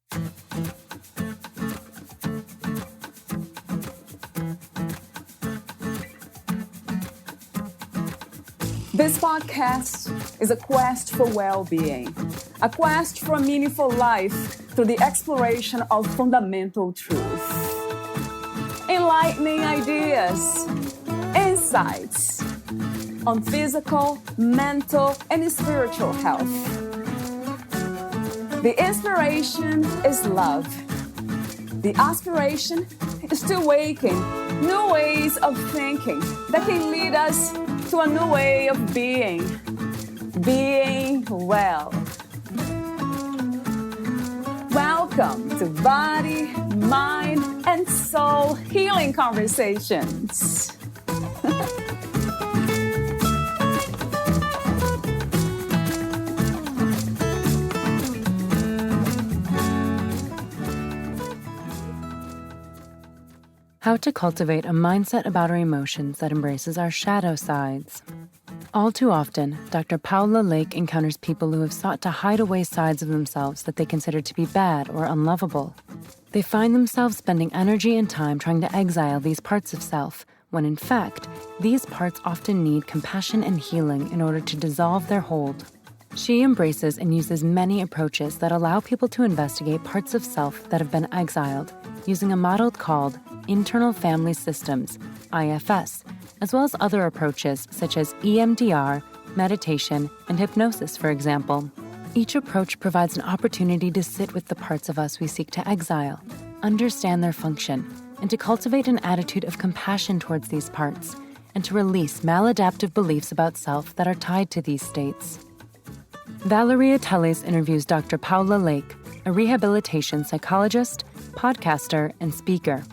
This podcast is a quest for well-being, a quest for a meaningful life through the exploration of fundamental truth. Enlightening ideas, insights on physical, mental, and spiritual health. The inspiration is love. The aspiration is to awaken new ways of thinking that can lead us to a new way of being well. Welcome to Body, Mind, and Soul Healing Conversations. How to cultivate a mindset about our emotions that embraces our shadow sides. All too often, Dr. Paola Lake encounters people who have sought to hide away sides of themselves that they consider to be bad or unlovable. They find themselves spending energy and time trying to exile these parts of self, when in fact, these parts often need compassion and healing in order to dissolve their hold. She embraces and uses many approaches that allow people to investigate parts of self that have been exiled, using a model called Internal Family Systems, IFS, as well as other approaches such as EMDR, meditation, and hypnosis, for example. Each approach provides an opportunity to sit with the parts of us we seek to exile, understand their function, and to cultivate an attitude of compassion towards these parts, and to release maladaptive beliefs about self that are tied to these states. Valeria Teles interviews Dr. Paola Lake, a rehabilitation psychologist, podcaster, and speaker.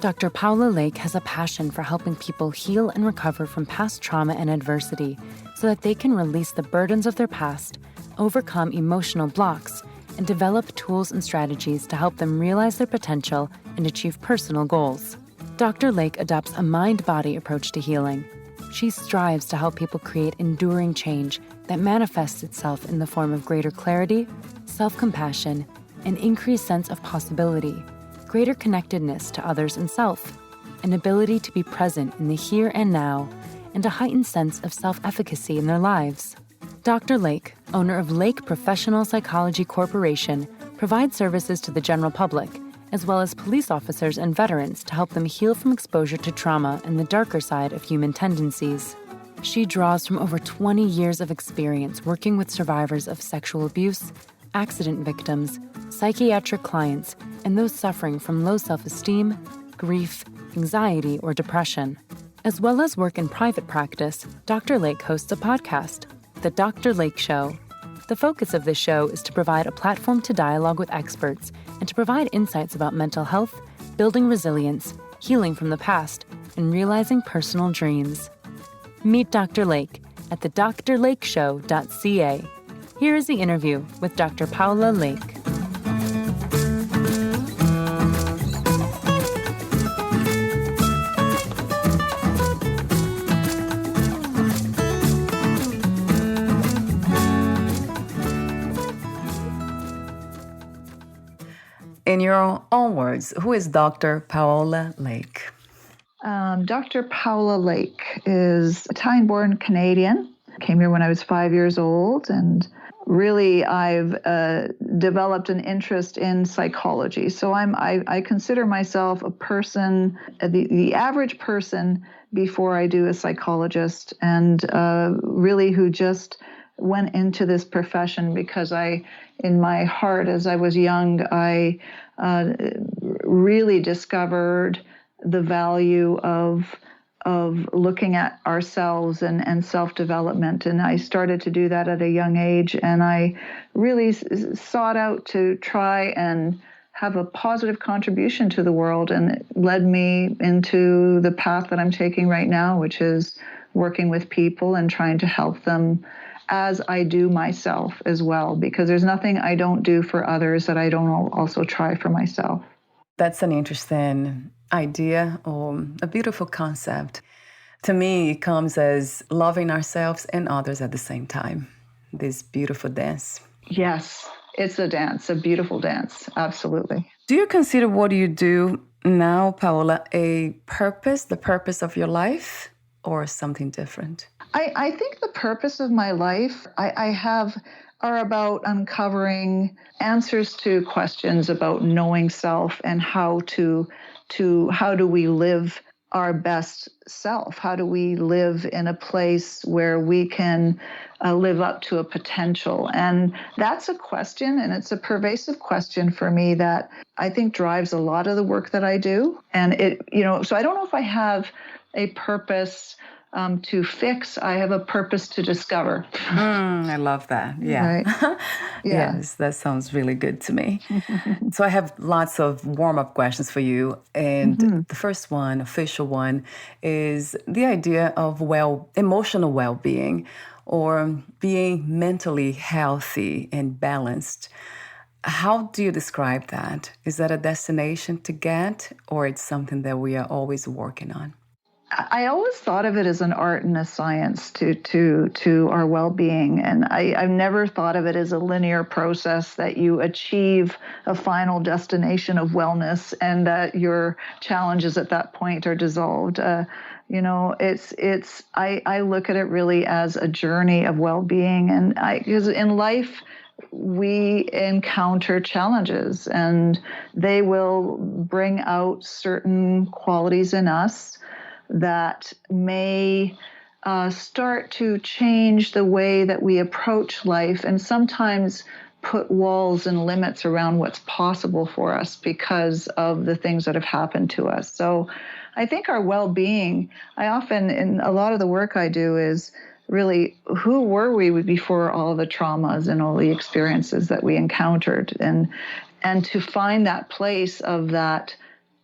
Dr. Paola Lake has a passion for helping people heal and recover from past trauma and adversity so that they can release the burdens of their past, overcome emotional blocks, and develop tools and strategies to help them realize their potential and achieve personal goals. Dr. Lake adopts a mind-body approach to healing. She strives to help people create enduring change that manifests itself in the form of greater clarity, self-compassion, an increased sense of possibility, greater connectedness to others and self, an ability to be present in the here and now, and a heightened sense of self-efficacy in their lives. Dr. Lake, owner of Lake Professional Psychology Corporation, provides services to the general public, as well as police officers and veterans to help them heal from exposure to trauma and the darker side of human tendencies. She draws from over 20 years of experience working with survivors of sexual abuse, accident victims, psychiatric clients, and those suffering from low self-esteem, grief, anxiety, or depression. As well as work in private practice, Dr. Lake hosts a podcast, The Dr. Lake Show. The focus of this show is to provide a platform to dialogue with experts and to provide insights about mental health, building resilience, healing from the past, and realizing personal dreams. Meet Dr. Lake at thedrlakeshow.ca. Here is the interview with Dr. Paola Lake. In your own words, who is Dr. Paola Lake? Dr. Paola Lake is Italian-born Canadian. Came here when I was 5 years old, and really I've developed an interest in psychology. So I consider myself a person, the average person before I do a psychologist, and really who just went into this profession because in my heart, as I was young, I really discovered the value of looking at ourselves and self-development. And I started to do that at a young age. And I really sought out to try and have a positive contribution to the world. And it led me into the path that I'm taking right now, which is working with people and trying to help them as I do myself as well, because there's nothing I don't do for others that I don't also try for myself. That's an interesting idea or a beautiful concept. To me, it comes as loving ourselves and others at the same time. This beautiful dance. Yes, it's a dance, a beautiful dance. Absolutely. Do you consider what you do now, Paola, a purpose, the purpose of your life, or something different? I think the purpose of my life I have are about uncovering answers to questions about knowing self and how do we live our best self? How do we live in a place where we can live up to a potential? And that's a question, and it's a pervasive question for me that I think drives a lot of the work that I do. And so I don't know if I have a purpose to fix. I have a purpose to discover. I love that. Yeah. Right. Yeah. Yes, that sounds really good to me. So I have lots of warm-up questions for you. And the first one, official one, is the idea of emotional well-being, or being mentally healthy and balanced. How do you describe that? Is that a destination to get, or it's something that we are always working on? I always thought of it as an art and a science to our well-being, and I've never thought of it as a linear process that you achieve a final destination of wellness and that your challenges at that point are dissolved. I look at it really as a journey of well-being, and because in life we encounter challenges, and they will bring out certain qualities in us that may start to change the way that we approach life, and sometimes put walls and limits around what's possible for us because of the things that have happened to us. So I think our well-being, I often, in a lot of the work I do, is really who were we before all the traumas and all the experiences that we encountered, and to find that place of that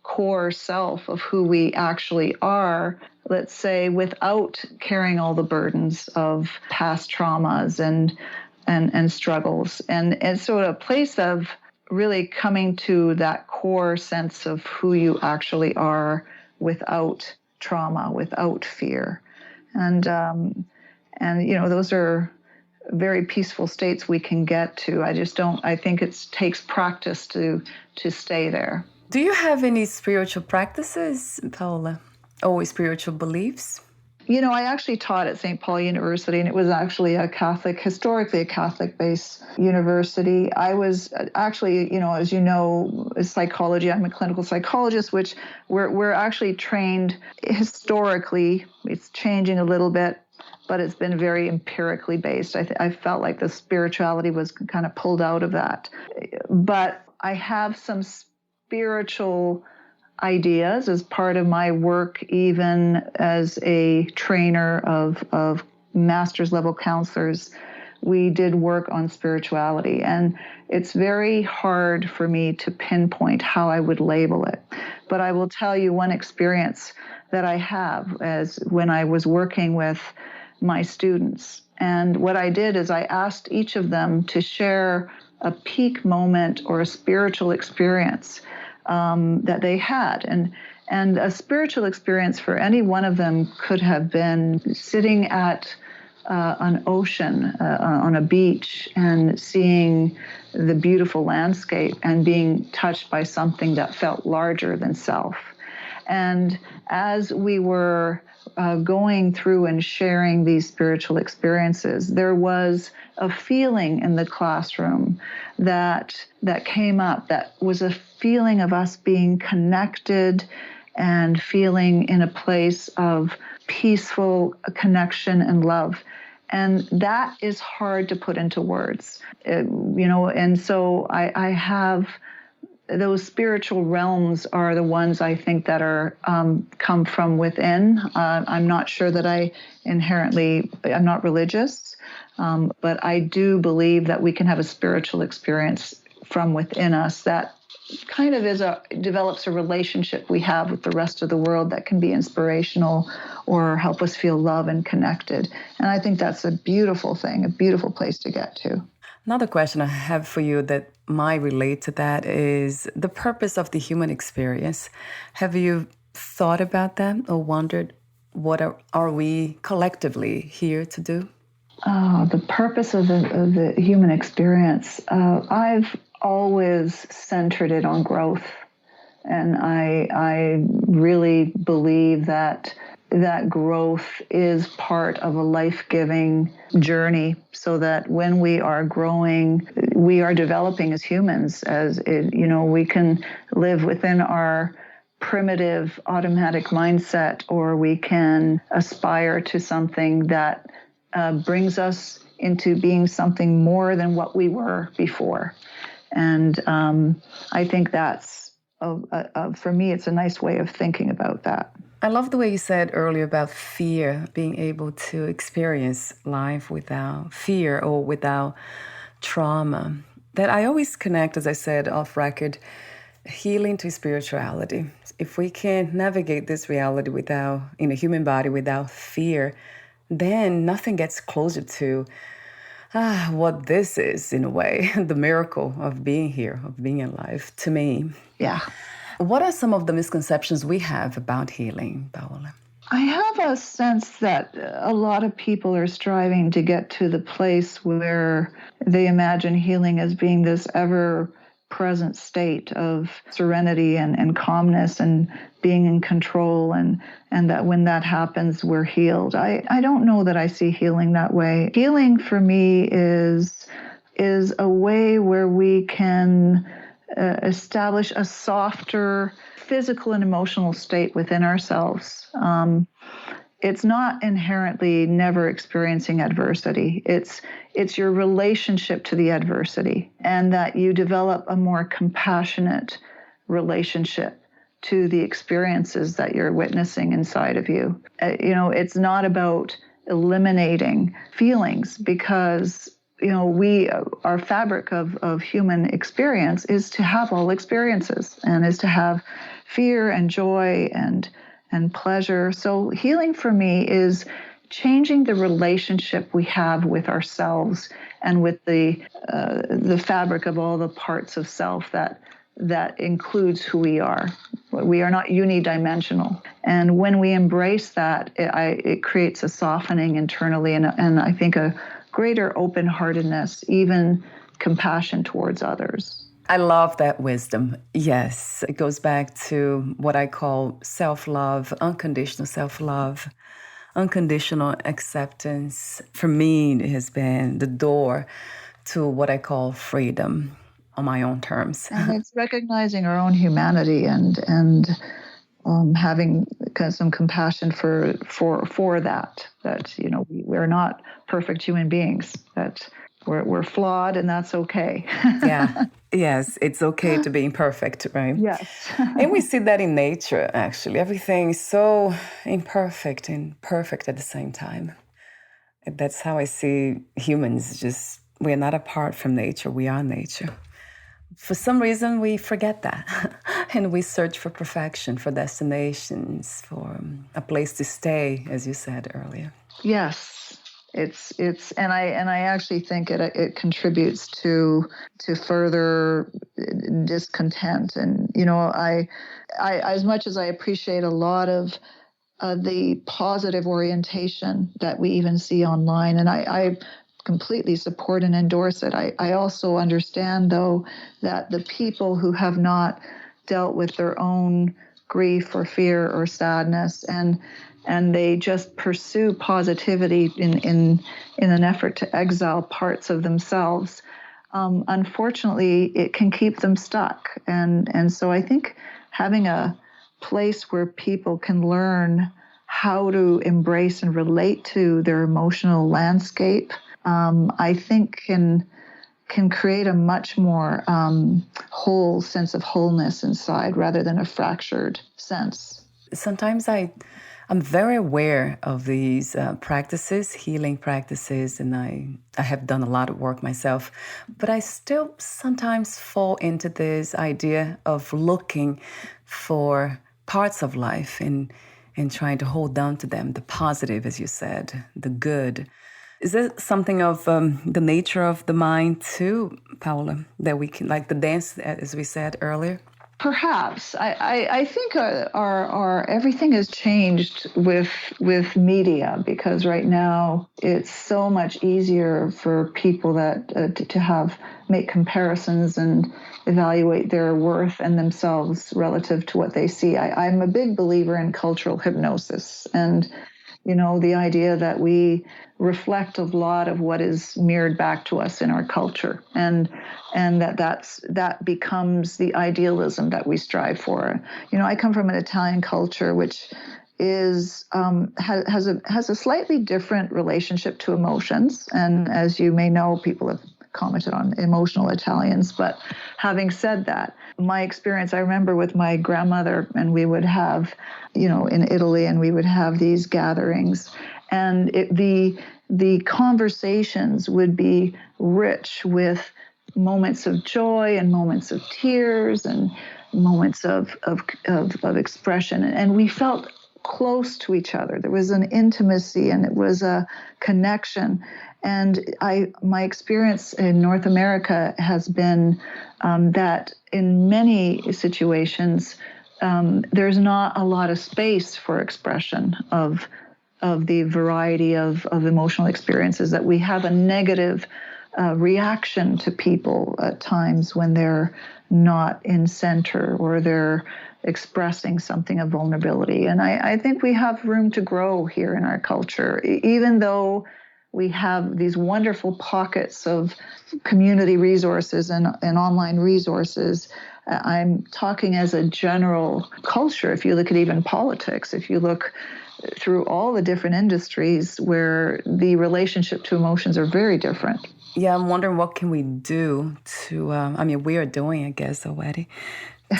core self of who we actually are, let's say, without carrying all the burdens of past traumas and struggles. And so a place of really coming to that core sense of who you actually are without trauma, without fear. And those are very peaceful states we can get to. I think it takes practice to stay there. Do you have any spiritual practices, Paola, or spiritual beliefs? I actually taught at St. Paul University, and it was actually historically a Catholic-based university. I was actually, as you know, psychology. I'm a clinical psychologist, which we're actually trained historically. It's changing a little bit, but it's been very empirically based. I felt like the spirituality was kind of pulled out of that. But I have some spiritual ideas as part of my work, even as a trainer of master's level counselors. We did work on spirituality, and it's very hard for me to pinpoint how I would label it. But I will tell you one experience that I have as when I was working with my students. And what I did is I asked each of them to share a peak moment or a spiritual experience that they had. And a spiritual experience for any one of them could have been sitting at an ocean, on a beach, and seeing the beautiful landscape and being touched by something that felt larger than self. And as we were going through and sharing these spiritual experiences, there was a feeling in the classroom that came up, that was a feeling of us being connected and feeling in a place of peaceful connection and love. And that is hard to put into words, and so I have those spiritual realms are the ones I think that are come from within. I'm not sure that I'm not religious, but I do believe that we can have a spiritual experience from within us that kind of develops a relationship we have with the rest of the world that can be inspirational or help us feel love and connected. And I think that's a beautiful thing, a beautiful place to get to. Another question I have for you that might relate to that is the purpose of the human experience. Have you thought about that or wondered what are we collectively here to do? The purpose of the human experience. I've always centered it on growth, and I really believe that growth is part of a life-giving journey, so that when we are growing, we are developing as humans. We can live within our primitive automatic mindset, or we can aspire to something that brings us into being something more than what we were before. And I think that's, for me, it's a nice way of thinking about that. I love the way you said earlier about fear, being able to experience life without fear or without trauma. That I always connect, as I said off record, healing to spirituality. If we can navigate this reality in a human body without fear, then nothing gets closer to what this is, in a way, the miracle of being here, of being alive, to me. Yeah. What are some of the misconceptions we have about healing, Paola? I have a sense that a lot of people are striving to get to the place where they imagine healing as being this ever-present state of serenity and calmness and being in control, and that when that happens, we're healed. I don't know that I see healing that way. Healing for me is a way where we can establish a softer physical and emotional state within ourselves. It's not inherently never experiencing adversity. It's your relationship to the adversity, and that you develop a more compassionate relationship to the experiences that you're witnessing inside of you. It's not about eliminating feelings, because our fabric of human experience is to have all experiences, and is to have fear and joy and pleasure. So healing for me is changing the relationship we have with ourselves and with the fabric of all the parts of self that includes who we are. We are not unidimensional. And when we embrace that, it creates a softening internally, and I think a greater open-heartedness, even compassion towards others. I love that wisdom. Yes, it goes back to what I call self-love, unconditional self-love, unconditional acceptance. For me, it has been the door to what I call freedom on my own terms. And it's recognizing our own humanity and having some compassion for that we're not perfect human beings, that we're flawed, and that's okay. Yeah. Yes, it's okay to be imperfect, right? Yes. And we see that in nature, actually. Everything is so imperfect and perfect at the same time. And that's how I see humans. We're not apart from nature. We are nature. For some reason, we forget that. And we search for perfection, for destinations, for a place to stay, as you said earlier. Yes. And I actually think it contributes to further discontent. And I as much as I appreciate a lot of the positive orientation that we even see online, and I completely support and endorse it. I also understand, though, that the people who have not dealt with their own grief or fear or sadness, and they just pursue positivity in an effort to exile parts of themselves, unfortunately, it can keep them stuck. And so I think having a place where people can learn how to embrace and relate to their emotional landscape, I think can create a much more whole sense of wholeness inside, rather than a fractured sense. Sometimes I'm very aware of these practices, healing practices, and I have done a lot of work myself, but I still sometimes fall into this idea of looking for parts of life and trying to hold on to them, the positive, as you said, the good. Is that something of the nature of the mind too, Paola, that we can, like the dance, as we said earlier? Perhaps. I think our everything has changed with media, because right now it's so much easier for people that to make comparisons and evaluate their worth and themselves relative to what they see. I'm a big believer in cultural hypnosis, and the idea that we reflect a lot of what is mirrored back to us in our culture, and that becomes the idealism that we strive for. I come from an Italian culture which is has a slightly different relationship to emotions, and as you may know, people have commented on emotional Italians. But having said that, my experience, I remember with my grandmother, and we would have, in Italy, and we would have these gatherings, and the conversations would be rich with moments of joy and moments of tears and moments of expression, and we felt close to each other. There was an intimacy, and it was a connection. And my experience in North America has been that in many situations, there's not a lot of space for expression of the variety of emotional experiences, that we have a negative reaction to people at times when they're not in center or they're expressing something of vulnerability. And I think we have room to grow here in our culture, even though we have these wonderful pockets of community resources and online resources. I'm talking as a general culture. If you look at even politics, if you look through all the different industries where the relationship to emotions are very different. Yeah, I'm wondering what can we do to, we are doing, I guess, already,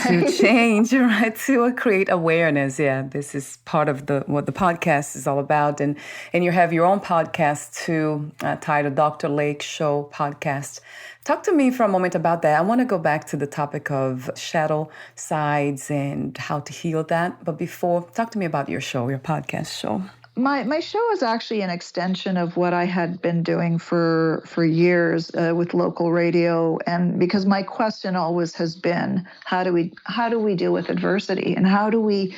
to change, right? To create awareness. Yeah, this is part of what the podcast is all about. And you have your own podcast too, titled Dr. Lake Show Podcast. Talk to me for a moment about that. I want to go back to the topic of shadow sides and how to heal that. But before, talk to me about your show, your podcast show. My show is actually an extension of what I had been doing for years with local radio, and because my question always has been, how do we deal with adversity, and how do we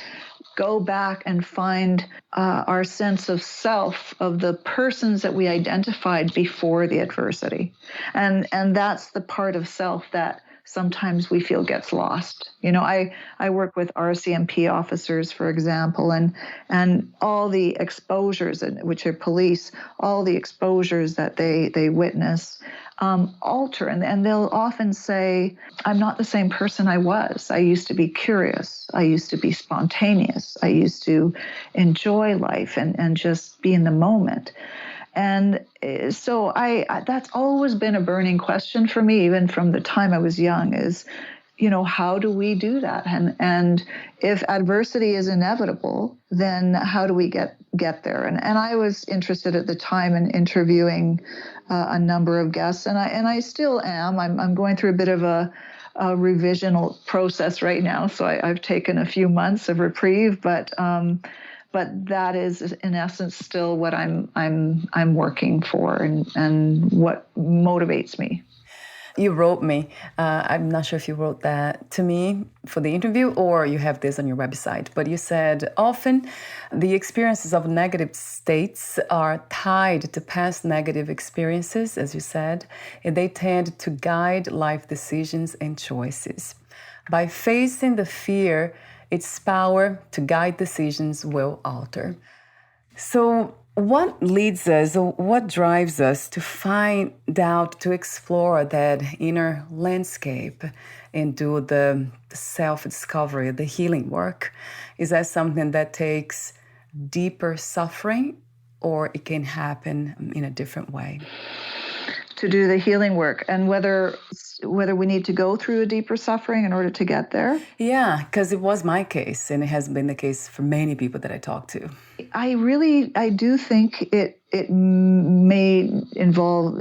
go back and find our sense of self, of the persons that we identified before the adversity, and that's the part of self that sometimes we feel gets lost. I work with RCMP officers, for example, and all the exposures, which are police, all the exposures that they witness alter. And they'll often say, I'm not the same person I was. I used to be curious. I used to be spontaneous. I used to enjoy life and just be in the moment. And so that's always been a burning question for me, even from the time I was young, is, how do we do that? And if adversity is inevitable, then how do we get there? And I was interested at the time in interviewing a number of guests, and I still am. I'm going through a bit of a revisional process right now, so I've taken a few months of reprieve, but that is, in essence, still what I'm working for and what motivates me. You wrote me. I'm not sure if you wrote that to me for the interview or you have this on your website, but you said often the experiences of negative states are tied to past negative experiences, as you said, and they tend to guide life decisions and choices. By facing the fear, its power to guide decisions will alter. So what leads us, or what drives us to find out, to explore that inner landscape and do the self-discovery, the healing work? Is that something that takes deeper suffering, or it can happen in a different way? To do the healing work, and whether we need to go through a deeper suffering in order to get there? Yeah, because it was my case, and it has been the case for many people that I talk to. I do think it may involve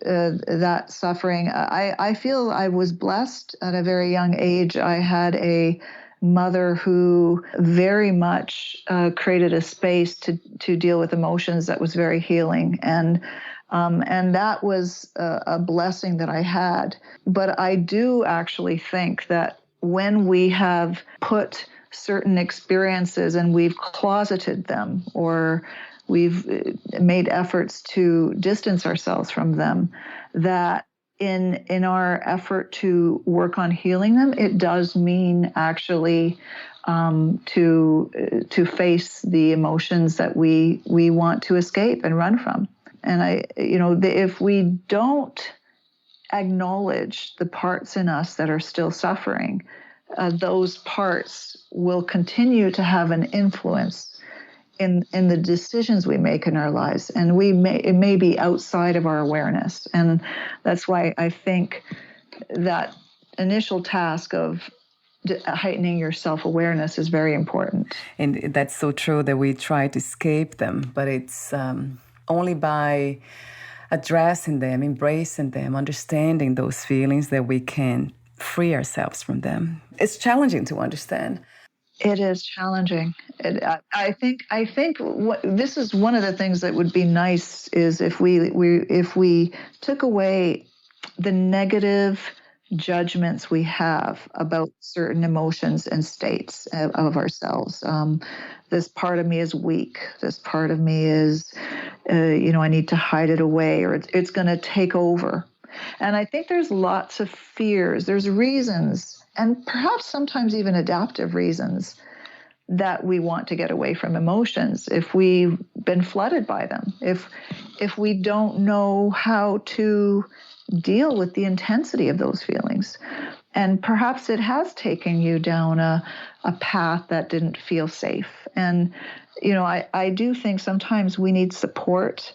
that suffering. I feel I was blessed at a very young age. I had a mother who very much created a space to deal with emotions that was very healing, and that was a blessing that I had. But I do actually think that when we have put certain experiences and we've closeted them, or we've made efforts to distance ourselves from them, that in our effort to work on healing them, it does mean actually to face the emotions that we want to escape and run from. And if we don't acknowledge the parts in us that are still suffering, those parts will continue to have an influence in the decisions we make in our lives, and it may be outside of our awareness. And that's why I think that initial task of heightening your self-awareness is very important. And that's so true, that we try to escape them, but it's only by addressing them, embracing them, understanding those feelings that we can free ourselves from them. It's challenging to understand. It is challenging. I think this is one of the things that would be nice is if we took away the negative judgments we have about certain emotions and states of ourselves. This part of me is weak. This part of me is, I need to hide it away, or it's going to take over. And I think there's lots of fears. There's reasons, and perhaps sometimes even adaptive reasons, that we want to get away from emotions if we've been flooded by them, if we don't know how to deal with the intensity of those feelings. And perhaps it has taken you down a path that didn't feel safe. And, I do think sometimes we need support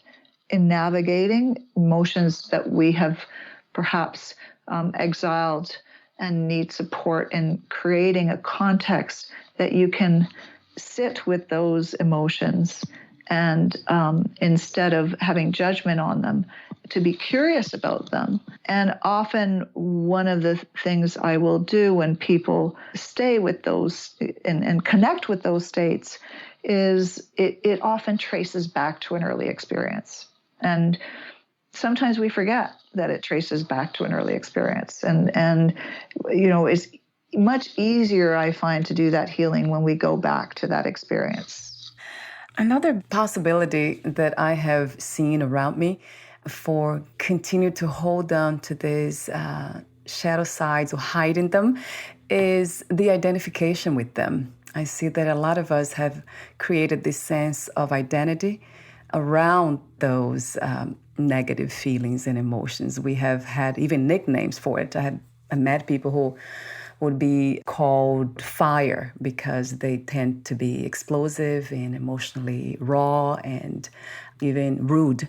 in navigating emotions that we have perhaps exiled, and need support in creating a context that you can sit with those emotions and instead of having judgment on them, to be curious about them. And often one of the things I will do when people stay with those and connect with those states is it often traces back to an early experience. And sometimes we forget that it traces back to an early experience. And it's much easier, I find, to do that healing when we go back to that experience. Another possibility that I have seen around me for continue to hold on to these shadow sides or hiding them is the identification with them. I see that a lot of us have created this sense of identity around those negative feelings and emotions. We have had even nicknames for it. I met people who would be called fire because they tend to be explosive and emotionally raw and even rude.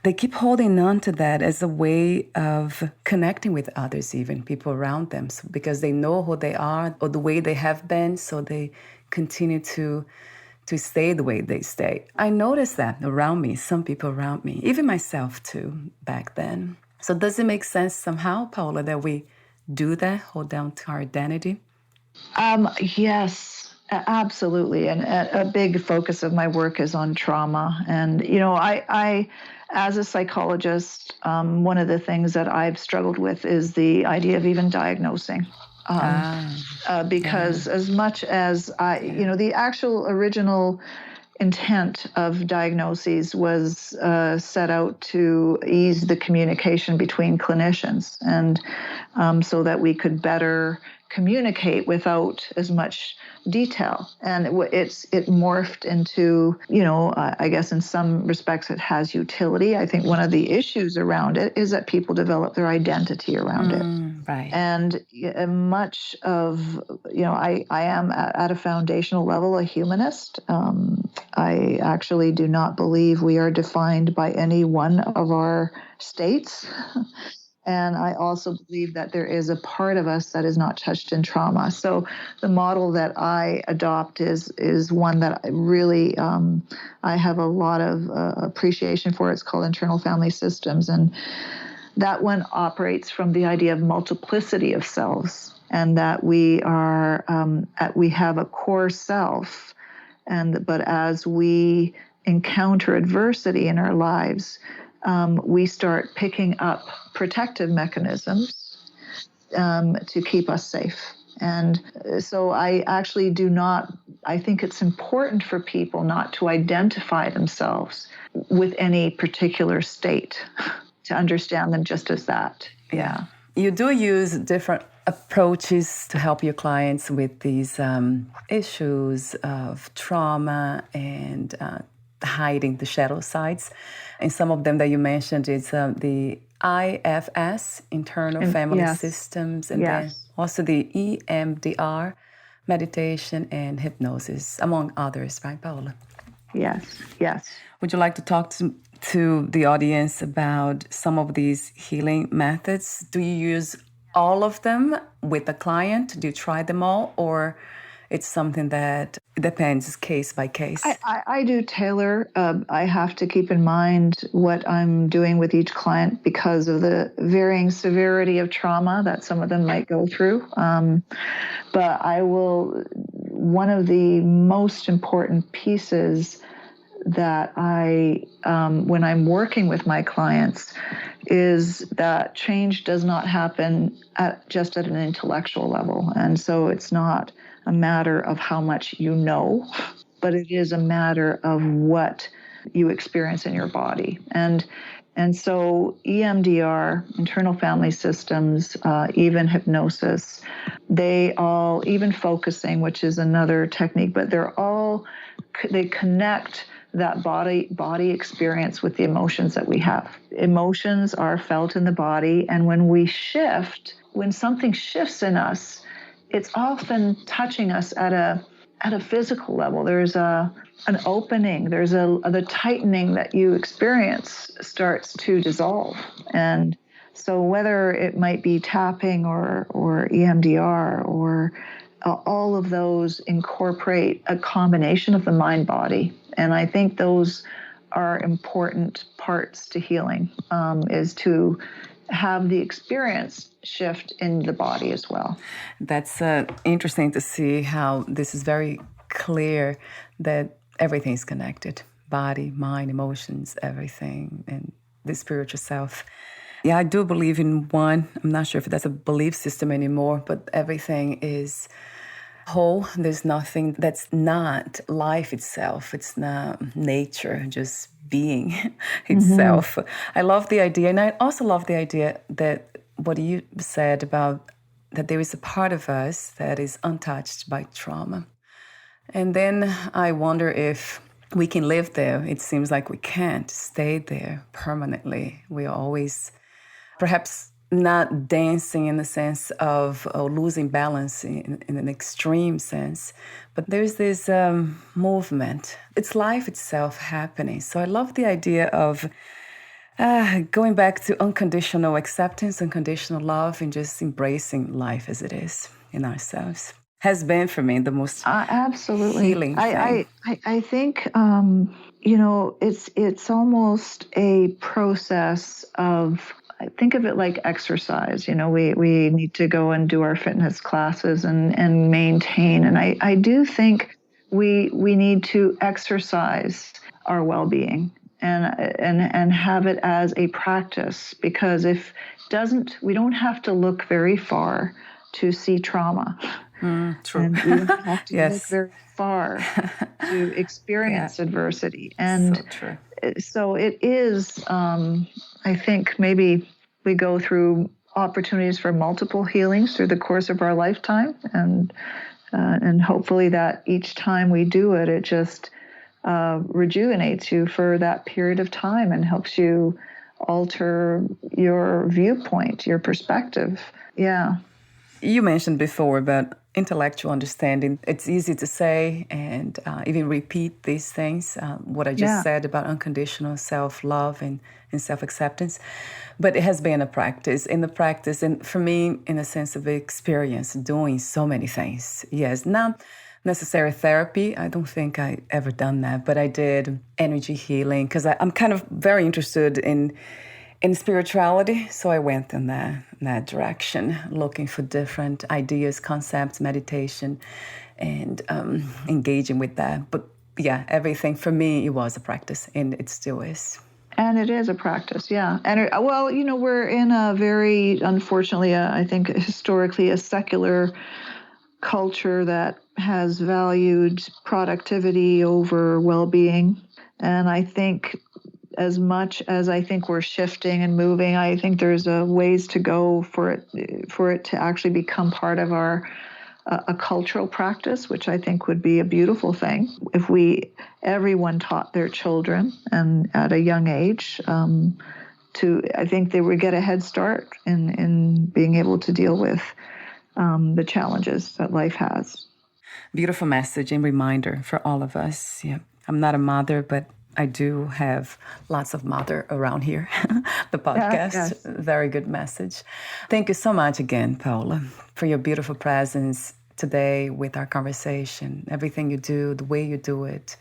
They keep holding on to that as a way of connecting with others, even people around them, because they know who they are or the way they have been, so they continue to stay the way they stay. I noticed that around me, some people around me, even myself too, back then. So does it make sense somehow, Paola, that we do that, hold down to our identity? Yes, absolutely. And a big focus of my work is on trauma. And, I as a psychologist, one of the things that I've struggled with is the idea of even diagnosing. Because as much as the actual original intent of diagnoses was set out to ease the communication between clinicians, and so that we could better communicate without as much detail. And it morphed into, I guess in some respects it has utility. I think one of the issues around it is that people develop their identity around it. Right. And much of, I am at a foundational level a humanist. I actually do not believe we are defined by any one of our states. And I also believe that there is a part of us that is not touched in trauma. So the model that I adopt is one that I really I have a lot of appreciation for. It's called internal family systems, and that one operates from the idea of multiplicity of selves, and that we have a core self, but as we encounter adversity in our lives, we start picking up protective mechanisms to keep us safe. And so I actually do not, I think it's important for people not to identify themselves with any particular state, to understand them just as that. Yeah. You do use different approaches to help your clients with these issues of trauma and hiding the shadow sides. And some of them that you mentioned is the IFS, internal family systems, and then also the EMDR, meditation and hypnosis, among others, right, Paola? Yes, yes. Would you like to talk to the audience about some of these healing methods? Do you use all of them with the client? Do you try them all, or it's something that depends case by case? I do tailor. I have to keep in mind what I'm doing with each client because of the varying severity of trauma that some of them might go through. But one of the most important pieces that when I'm working with my clients, is that change does not happen just at an intellectual level. And so it's not a matter of how much you know, but it is a matter of what you experience in your body. And so EMDR, internal family systems, even hypnosis, even focusing, which is another technique, but they connect that body experience with the emotions that we have. Emotions are felt in the body, and when something shifts in us, it's often touching us at a physical level. There's an opening, there's the tightening that you experience starts to dissolve. And so whether it might be tapping or EMDR or all of those incorporate a combination of the mind-body. And I think those are important parts to healing, is to have the experience shift in the body as well. That's interesting to see how this is very clear that everything is connected. Body, mind, emotions, everything, and the spiritual self. Yeah, I do believe in one. I'm not sure if that's a belief system anymore, but everything is whole. There's nothing that's not life itself. It's not nature, just being itself. I love the idea. And I also love the idea that what you said about that there is a part of us that is untouched by trauma. And then I wonder if we can live there. It seems like we can't stay there permanently. We are always perhaps not dancing in the sense of losing balance in an extreme sense, but there's this movement. It's life itself happening. So I love the idea of going back to unconditional acceptance, unconditional love, and just embracing life as it is in ourselves. Has been for me the most absolutely healing thing. I think it's almost a process of. Think of it like exercise. We need to go and do our fitness classes and maintain. And I do think we need to exercise our well-being and have it as a practice, because we don't have to look very far to see trauma. True. And we don't have to look very far to experience adversity. And so true. So it is, I think maybe we go through opportunities for multiple healings through the course of our lifetime. And hopefully that each time we do it, it just rejuvenates you for that period of time and helps you alter your viewpoint, your perspective. Yeah. You mentioned before about intellectual understanding. It's easy to say and even repeat these things, what I just said about unconditional self-love and self-acceptance. But it has been a practice. And for me, in a sense of experience, doing so many things. Yes, not necessary therapy. I don't think I ever done that, but I did energy healing because I'm kind of very interested in spirituality. So I went in that direction, looking for different ideas, concepts, meditation, and engaging with that. But yeah, everything for me, it was a practice, and it still is. And it is a practice, yeah. And we're in a very, unfortunately, I think historically a secular culture that has valued productivity over well-being. And I think as much as I think we're shifting and moving, I think there's a ways to go for it to actually become part of our a cultural practice, which I think would be a beautiful thing if everyone taught their children and at a young age. I think they would get a head start in being able to deal with the challenges that life has. Beautiful message and reminder for all of us. Yeah, I'm not a mother, but I do have lots of mother around here. The podcast, yes. Very good message. Thank you so much again, Paola, for your beautiful presence today with our conversation. Everything you do, the way you do it.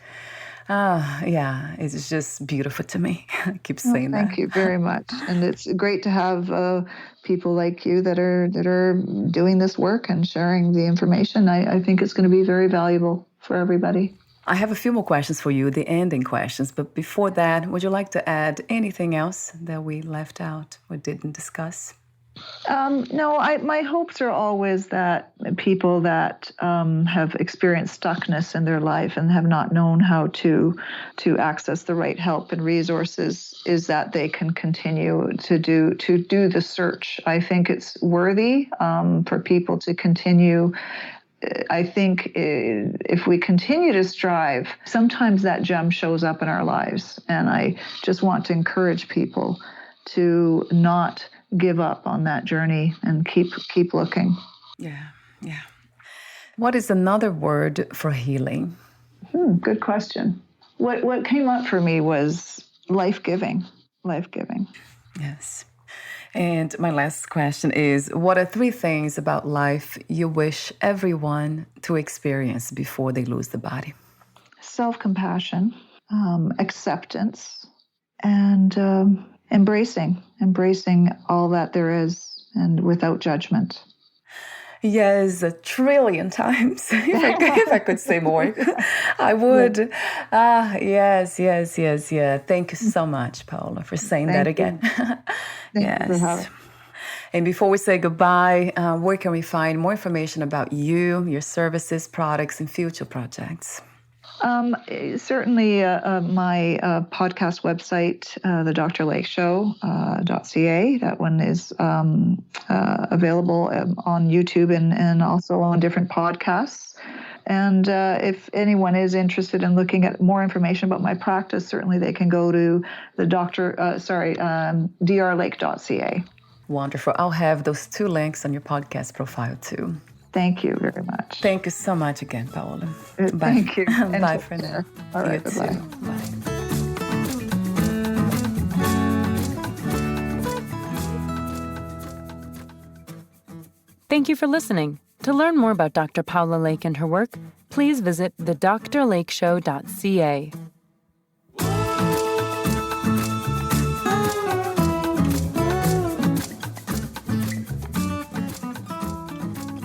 Yeah, it's just beautiful to me. I keep saying that. Thank you very much. And it's great to have people like you that are doing this work and sharing the information. I think it's going to be very valuable for everybody. I have a few more questions for you, the ending questions. But before that, would you like to add anything else that we left out or didn't discuss? No, my hopes are always that people that have experienced stuckness in their life and have not known how to access the right help and resources is that they can continue to do the search. I think it's worthy for people to continue. I think if we continue to strive, sometimes that gem shows up in our lives. And I just want to encourage people to not give up on that journey and keep looking. Yeah. What is another word for healing? Good question. What came up for me was life-giving. Life-giving. Yes. And my last question is, what are 3 things about life you wish everyone to experience before they lose the body? Self-compassion, acceptance, and embracing all that there is and without judgment. Yes, 1 trillion times. If I could say more, I would. Yes. Thank you so much, Paola, for saying that again. Thank you for having. And before we say goodbye, where can we find more information about you, your services, products, and future projects? Certainly my podcast website, the drlakeshow.ca. That one is available on YouTube and also on different podcasts. And if anyone is interested in looking at more information about my practice, certainly they can go to the drlake.ca. Wonderful. I'll have those 2 links on your podcast profile too. Thank you very much. Thank you so much again, Paola. Thank you. Bye for now. All right, bye. Bye. Thank you for listening. To learn more about Dr. Paola Lake and her work, please visit thedrlakeshow.ca.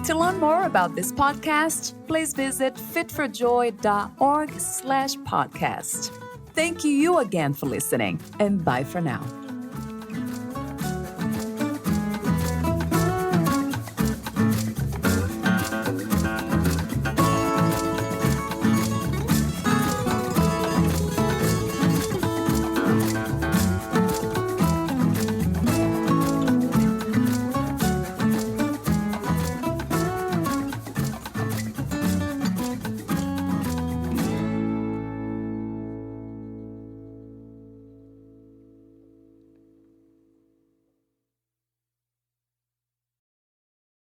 To learn more about this podcast, please visit fitforjoy.org/podcast. Thank you again for listening, and bye for now.